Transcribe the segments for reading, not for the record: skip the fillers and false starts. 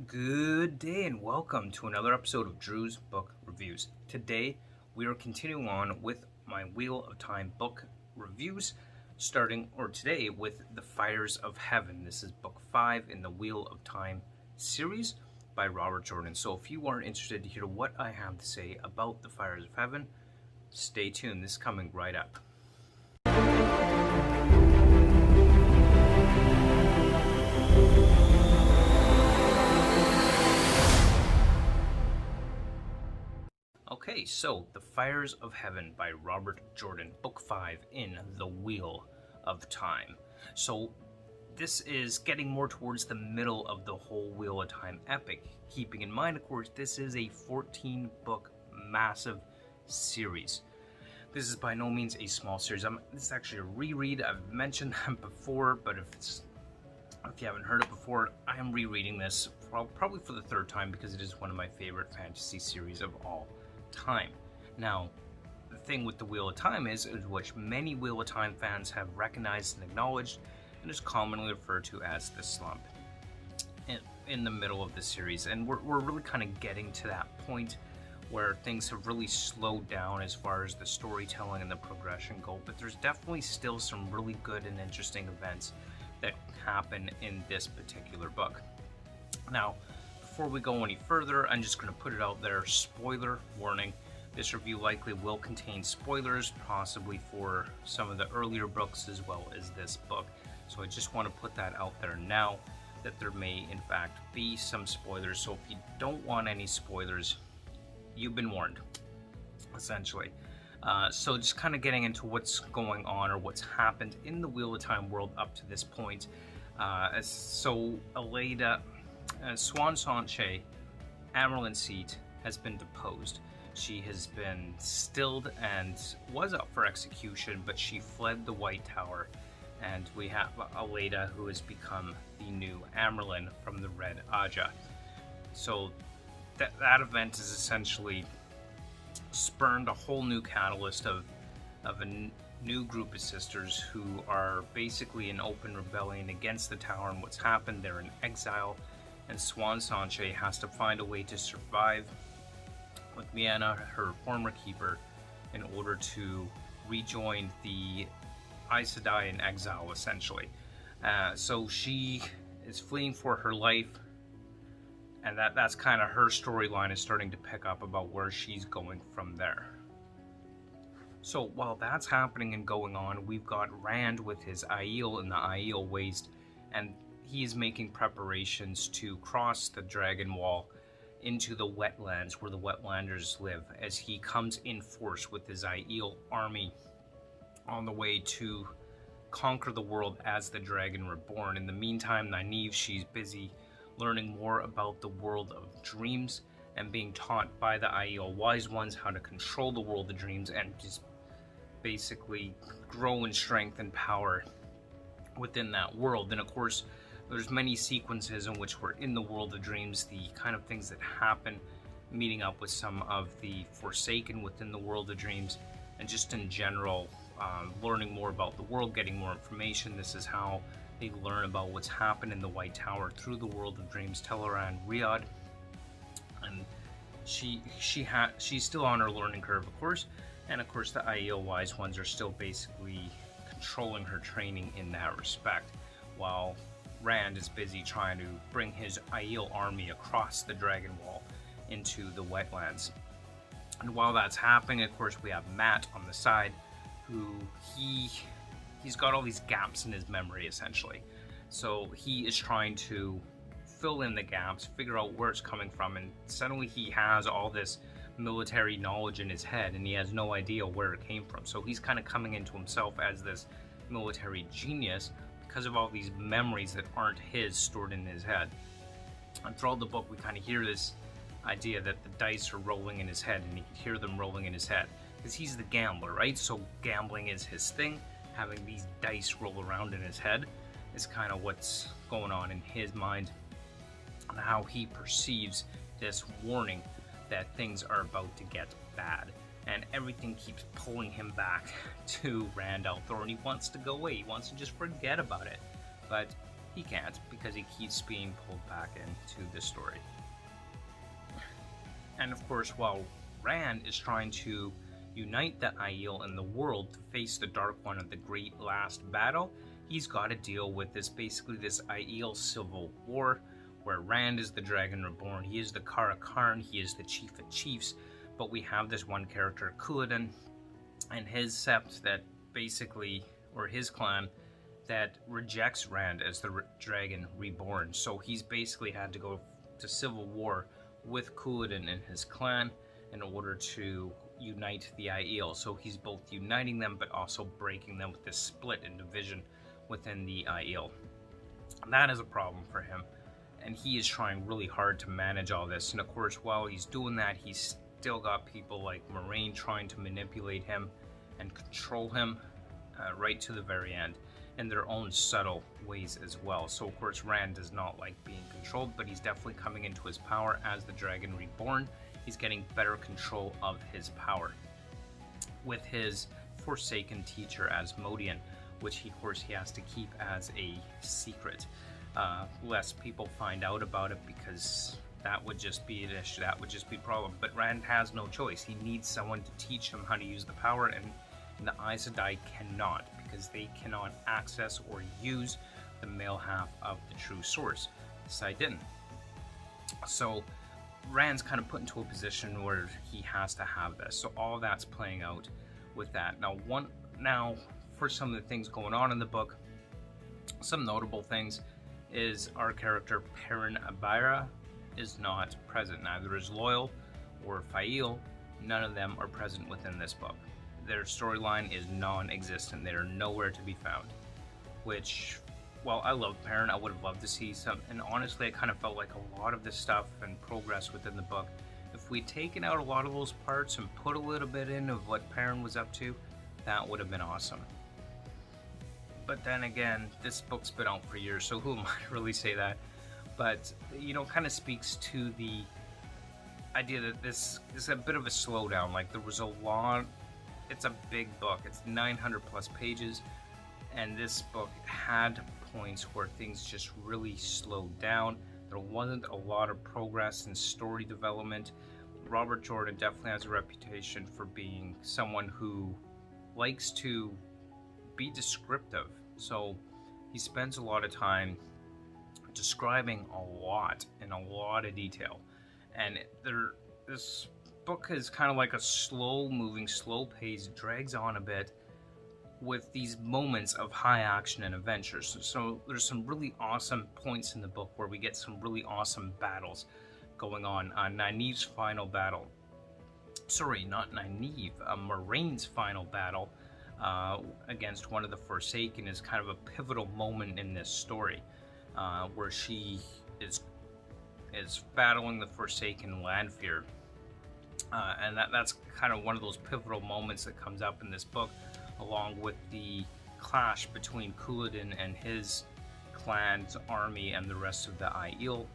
Good day and welcome to another episode of Drew's Book Reviews. Today we are continuing on with my Wheel of Time book reviews, today with The Fires of Heaven. This is book 5 in the Wheel of Time series by Robert Jordan. So if you are interested to hear what I have to say about The Fires of Heaven, stay tuned. This is coming right up. Okay, so The Fires of Heaven by Robert Jordan, Book 5 in The Wheel of Time. So this is getting more towards the middle of the whole Wheel of Time epic. Keeping in mind, of course, this is a 14-book massive series. This is by no means a small series. This is actually a reread. I've mentioned that before, but if you haven't heard it before, I am rereading this probably for the third time because it is one of my favorite fantasy series of all time. Now, the thing with the Wheel of Time is which many Wheel of Time fans have recognized and acknowledged, and is commonly referred to as the slump in the middle of the series. And we're really kind of getting to that point where things have really slowed down as far as the storytelling and the progression go, but there's definitely still some really good and interesting events that happen in this particular book. Now, before we go any further, I'm just going to put it out there, spoiler warning. This review likely will contain spoilers, possibly for some of the earlier books as well as this book. So I just want to put that out there now, that there may in fact be some spoilers. So if you don't want any spoilers, you've been warned, essentially. So just kind of getting into what's going on or what's happened in the Wheel of Time world up to this point. So Aleida Siuan Sanche, Amyrlin Seat, has been deposed. She has been stilled and was up for execution, but she fled the White Tower, and we have Aleida, who has become the new Amyrlin from the Red Ajah. So that event has essentially spurned a whole new catalyst of a new group of sisters who are basically in open rebellion against the tower and what's happened. They're in exile, and Siuan Sanche has to find a way to survive with Miana, her former keeper, in order to rejoin the Aes Sedai in exile, essentially. So she is fleeing for her life, and that's kind of her storyline is starting to pick up about where she's going from there. So while that's happening and going on, we've got Rand with his Aiel in the Aiel Waste, and he is making preparations to cross the Dragon Wall into the wetlands where the Wetlanders live, as he comes in force with his Aiel army on the way to conquer the world as the Dragon Reborn. In the meantime, Nynaeve, she's busy learning more about the world of dreams and being taught by the Aiel Wise Ones how to control the world of dreams and just basically grow in strength and power within that world. And of course, there's many sequences in which we're in the world of dreams, the kind of things that happen, meeting up with some of the Forsaken within the world of dreams, and just in general, learning more about the world, getting more information. This is how they learn about what's happened in the White Tower through the world of dreams. Teleran Riyadh, and she's still on her learning curve, of course, and of course the Aiel Wise Ones are still basically controlling her training in that respect, while Rand is busy trying to bring his Aiel army across the Dragon Wall into the wetlands. And while that's happening, of course, we have Mat on the side, who he's got all these gaps in his memory, essentially. So he is trying to fill in the gaps, figure out where it's coming from, and suddenly he has all this military knowledge in his head, and he has no idea where it came from. So he's kind of coming into himself as this military genius because of all these memories that aren't his stored in his head. And throughout the book, we kind of hear this idea that the dice are rolling in his head, and he can hear them rolling in his head because he's the gambler, right? So gambling is his thing. Having these dice roll around in his head is kind of what's going on in his mind, and how he perceives this warning that things are about to get bad. And everything keeps pulling him back to Rand al'Thor, and he wants to go away. He wants to just forget about it. But he can't, because he keeps being pulled back into the story. And of course, while Rand is trying to unite the Aiel and the world to face the Dark One of the Great Last Battle, he's got to deal with this Aiel civil war, where Rand is the Dragon Reborn, he is the Kara Karn, he is the Chief of Chiefs, but we have this one character, Couladin, and his sept that basically, or his clan, that rejects Rand as the Dragon Reborn. So he's basically had to go to civil war with Couladin and his clan in order to unite the Aiel. So he's both uniting them but also breaking them with this split and division within the Aiel. That is a problem for him, and he is trying really hard to manage all this. And of course, while he's doing that, he's still got people like Moiraine trying to manipulate him and control him right to the very end in their own subtle ways as well. So of course, Rand does not like being controlled, but he's definitely coming into his power as the Dragon Reborn. He's getting better control of his power with his Forsaken teacher Asmodean, which of course he has to keep as a secret, lest people find out about it, because that would just be an issue, that would just be a problem. But Rand has no choice. He needs someone to teach him how to use the power, and the Aes Sedai cannot, because they cannot access or use the male half of the true source, saidin. So Rand's kind of put into a position where he has to have this. So all that's playing out with that. Now for some of the things going on in the book, some notable things is our character Perrin Abaira is not present. Neither is Loial or Faile. None of them are present within this book. Their storyline is non-existent. They are nowhere to be found. Which, well, I love Perrin. I would have loved to see some, and honestly, I kind of felt like a lot of this stuff and progress within the book, if we'd taken out a lot of those parts and put a little bit in of what Perrin was up to, that would have been awesome. But then again, this book's been out for years, so who am I to really say that? But, you know, kind of speaks to the idea that this is a bit of a slowdown. Like, there was a lot, it's a big book, it's 900 plus pages, and this book had points where things just really slowed down. There wasn't a lot of progress in story development. Robert Jordan definitely has a reputation for being someone who likes to be descriptive. So he spends a lot of time describing a lot in a lot of detail. And this book is kind of like a slow moving, slow pace, drags on a bit with these moments of high action and adventures. So there's some really awesome points in the book where we get some really awesome battles going on. Nynaeve's final battle. Sorry, not Nynaeve. Moiraine's final battle against one of the Forsaken is kind of a pivotal moment in this story, where she is battling the Forsaken Lanfear, and that's kind of one of those pivotal moments that comes up in this book, along with the clash between Couladin and his clan's army and the rest of the Aiel.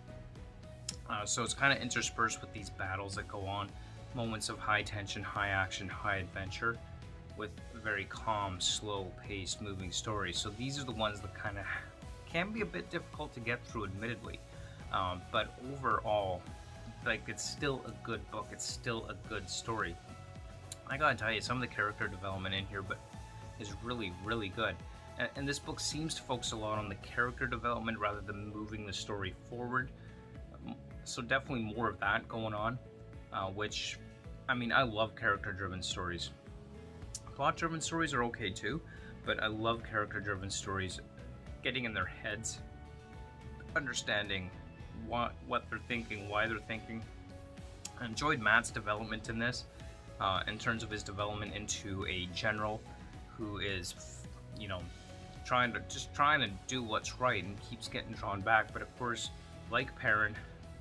So it's kind of interspersed with these battles that go on, moments of high tension, high action, high adventure, with a very calm, slow-paced, moving story. So these are the ones that kind of can be a bit difficult to get through, admittedly. But overall, like, it's still a good book. It's still a good story. I gotta tell you, some of the character development in here is really, really good. And this book seems to focus a lot on the character development rather than moving the story forward. So definitely more of that going on, which, I mean, I love character-driven stories. Plot-driven stories are okay too, but I love character-driven stories, getting in their heads, understanding what they're thinking, why they're thinking. I enjoyed Mat's development in this, in terms of his development into a general who is, you know, trying to do what's right and keeps getting drawn back. But of course, like Perrin,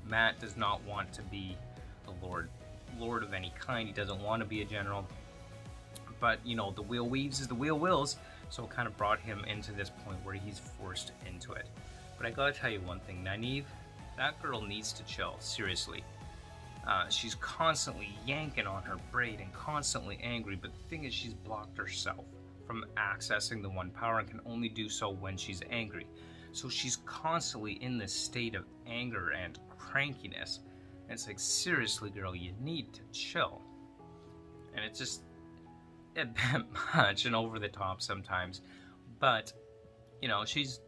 Mat does not want to be a lord of any kind. He doesn't want to be a general. But, you know, the wheel weaves as the wheel wills, so it kind of brought him into this point where he's forced into it. But I gotta tell you one thing, Nynaeve, that girl needs to chill, seriously. She's constantly yanking on her braid and constantly angry, but the thing is, she's blocked herself from accessing the One Power and can only do so when she's angry. So she's constantly in this state of anger and crankiness. And it's like, seriously, girl, you need to chill. And it's just a bit much and over the top sometimes. But, you know, she's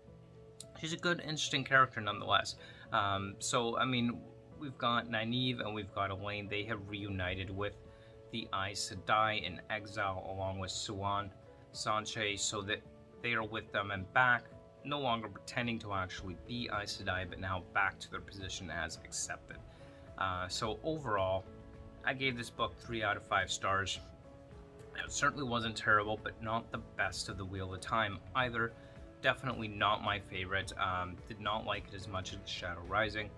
a good, interesting character nonetheless. So, I mean, we've got Nynaeve and we've got Elaine. They have reunited with the Aes Sedai in exile along with Siuan Sanche, so that they are with them and back, no longer pretending to actually be Aes Sedai, but now back to their position as accepted. So overall, I gave this book 3 out of 5 stars. It certainly wasn't terrible, but not the best of the Wheel of Time either. Definitely not my favorite. Did not like it as much as Shadow Rising.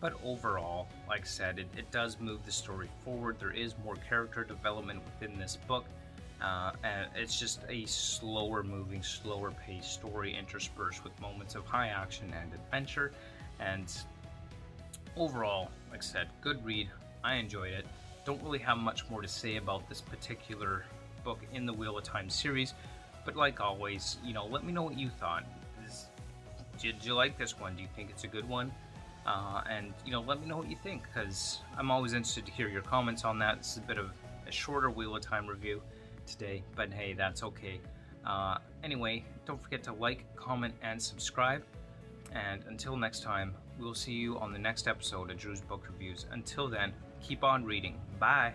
But overall, like I said, it does move the story forward. There is more character development within this book. And it's just a slower moving, slower paced story interspersed with moments of high action and adventure. And overall, like I said, good read. I enjoyed it. Don't really have much more to say about this particular book in the Wheel of Time series. But like always, you know, let me know what you thought. Did you like this one? Do you think it's a good one? And, you know, let me know what you think, because I'm always interested to hear your comments on that. This is a bit of a shorter Wheel of Time review today, but hey, that's okay. Anyway, don't forget to like, comment, and subscribe. And until next time, we'll see you on the next episode of Drew's Book Reviews. Until then, keep on reading. Bye!